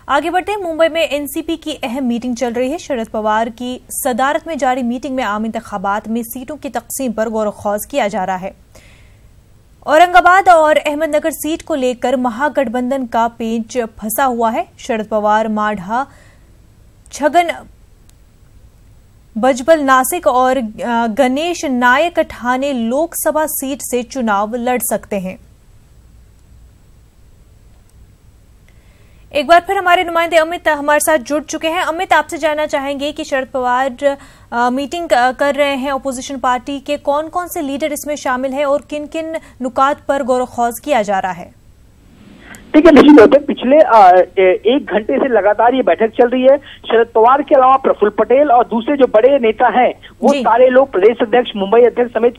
आगे बढ़ते हैं। मुंबई में एनसीपी की अहम मीटिंग चल रही है। शरद पवार की सदारत में जारी मीटिंग में आम इंतखाबात में सीटों की तकसीम पर गौर खौज किया जा रहा है। औरंगाबाद और अहमदनगर सीट को लेकर महागठबंधन का पेंच फंसा हुआ है। शरद पवार माढ़ा, छगन भुजबल नासिक और गणेश नायक ठाणे लोकसभा सीट से चुनाव लड़ सकते हैं। एक बार फिर हमारे नुमाइंदे अमित हमारे साथ जुड़ चुके हैं। अमित, आपसे जानना चाहेंगे कि शरद पवार मीटिंग कर रहे हैं अपोजिशन पार्टी के, कौन कौन से लीडर इसमें शामिल हैं और किन किन नुकात पर गौर खौज किया जा रहा है? ठीक है, निश्चित तौर पर पिछले 1 घंटे से लगातार ये बैठक चल रही है। शरद पवार के अलावा प्रफुल्ल पटेल और दूसरे जो बड़े नेता हैं वो सारे लोग, प्रदेश अध्यक्ष, मुंबई अध्यक्ष समेत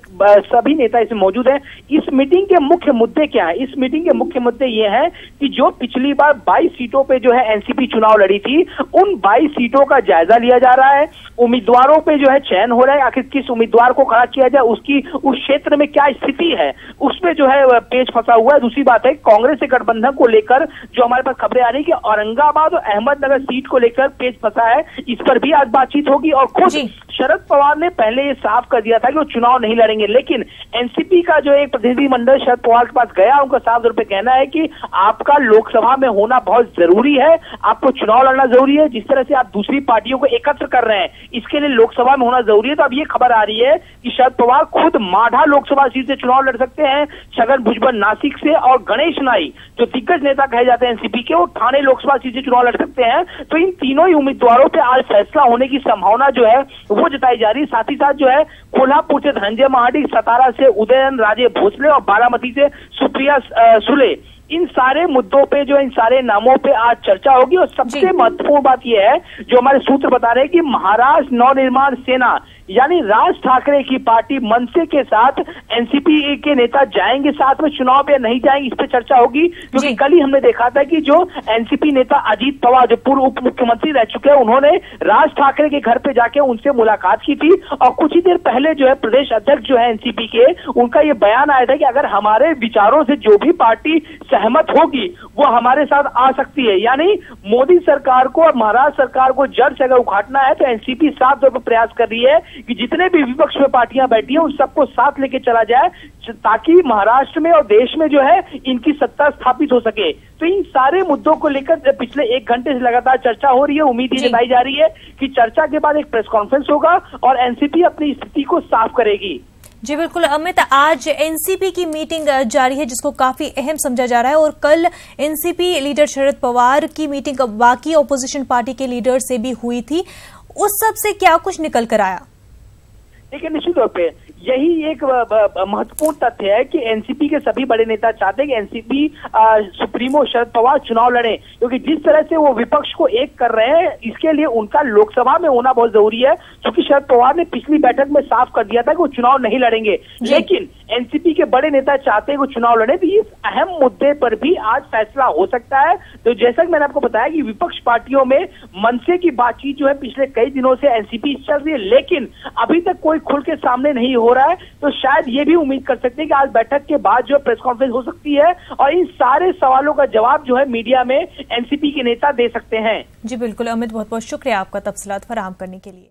सभी नेता इसमें मौजूद हैं। इस मीटिंग के मुख्य मुद्दे क्या है? इस मीटिंग के मुख्य मुद्दे ये हैं कि जो पिछली बार 22 सीटों पे जो है एनसीपी चुनाव लड़ी थी, उन 22 सीटों का जायजा लिया जा रहा है। उम्मीदवारों पे जो है चयन हो रहा है, आखिर किस उम्मीदवार को खड़ा किया जाए, उसकी उस क्षेत्र में क्या स्थिति है, उसमें जो है पेच फंसा हुआ है। दूसरी बात है, कांग्रेस से गठबंधन को लेकर जो हमारे पास खबरें आ रही है कि औरंगाबाद और अहमदनगर सीट को लेकर पेच फंसा है, इस पर भी आज बातचीत होगी। और खुद शरद पवार ने पहले ये साफ कर दिया था कि वो चुनाव नहीं लड़ेंगे, लेकिन एनसीपी का जो एक प्रतिनिधिमंडल शरद पवार के पास गया, उनका साफ तौर पर कहना है कि आपका लोकसभा में होना बहुत जरूरी है, आपको चुनाव लड़ना जरूरी है। जिस तरह से आप दूसरी पार्टियों को एकत्र कर रहे हैं, इसके लिए लोकसभा में होना जरूरी है। तो अब ये खबर आ रही है कि शरद पवार खुद माढ़ा लोकसभा सीट से चुनाव लड़ सकते हैं, छगन भुजबल नासिक से, और गणेश नाई जो दिग्गज नेता कहे जाते हैं एनसीपी के, वो ठाणे लोकसभा सीट से चुनाव लड़ सकते हैं। तो इन तीनों ही उम्मीदवारों पे आज फैसला होने की संभावना जो है वो जताई जा रही है। साथ ही साथ जो है कोल्हापुर से धनंजय महाडिक, सतारा से उदयन राजे भोसले और बारामती से सुप्रिया सुले, इन सारे मुद्दों पे जो इन सारे नामों पे आज चर्चा होगी। और सबसे महत्वपूर्ण बात यह है, जो हमारे सूत्र बता रहे हैं कि महाराष्ट्र नवनिर्माण सेना यानी राज ठाकरे की पार्टी मनसे के साथ एनसीपी के नेता जाएंगे साथ में चुनाव पे, नहीं जाएंगे, इस पे चर्चा होगी। क्योंकि कल ही हमने देखा था कि जो एनसीपी नेता अजीत पवार जो पूर्व उप मुख्यमंत्री रह चुके हैं, उन्होंने राज ठाकरे के घर पे जाके उनसे मुलाकात की थी। और कुछ ही देर पहले जो है प्रदेश अध्यक्ष जो है एनसीपी के, उनका ये बयान आया था कि अगर हमारे विचारों से जो भी पार्टी सहमत होगी वो हमारे साथ आ सकती है। यानी मोदी सरकार को और महाराष्ट्र सरकार को जड़ से अगर उखाड़ना है तो एनसीपी साफ तौर पर प्रयास कर रही है कि जितने भी विपक्ष में पार्टियां बैठी हैं उन सबको साथ लेके चला जाए, ताकि महाराष्ट्र में और देश में जो है इनकी सत्ता स्थापित हो सके। तो इन सारे मुद्दों को लेकर पिछले 1 घंटे से लगातार चर्चा हो रही है। उम्मीद ये जताई जा रही है कि चर्चा के बाद एक प्रेस कॉन्फ्रेंस होगा और एनसीपी अपनी स्थिति को साफ करेगी। जी बिल्कुल अमित, आज एनसीपी की मीटिंग जारी है जिसको काफी अहम समझा जा रहा है, और कल एनसीपी लीडर शरद पवार की मीटिंग बाकी ऑपोजिशन पार्टी के लीडर से भी हुई थी। उस सब से क्या कुछ निकल कर आया? देखिए, निश्चित तौर पे यही एक महत्वपूर्ण तथ्य है कि एनसीपी के सभी बड़े नेता चाहते हैं कि एनसीपी सुप्रीमो शरद पवार चुनाव लड़े, क्योंकि जिस तरह से वो विपक्ष को एक कर रहे हैं, इसके लिए उनका लोकसभा में होना बहुत जरूरी है। क्योंकि शरद पवार ने पिछली बैठक में साफ कर दिया था कि वो चुनाव नहीं लड़ेंगे, लेकिन एनसीपी के बड़े नेता चाहते हैं कि वो चुनाव लड़े। तो इस अहम मुद्दे पर भी आज फैसला हो सकता है। तो जैसा कि मैंने आपको बताया कि विपक्ष पार्टियों में मनसे की बातचीत जो है पिछले कई दिनों से एनसीपी चल रही है, लेकिन अभी तक कोई खुल के सामने नहीं हो रहा है। तो शायद ये भी उम्मीद कर सकते हैं कि आज बैठक के बाद जो प्रेस कॉन्फ्रेंस हो सकती है और इन सारे सवालों का जवाब जो है मीडिया में एनसीपी के नेता दे सकते हैं। जी बिल्कुल अमित, बहुत बहुत शुक्रिया आपका तफसीलात फराहम करने के लिए।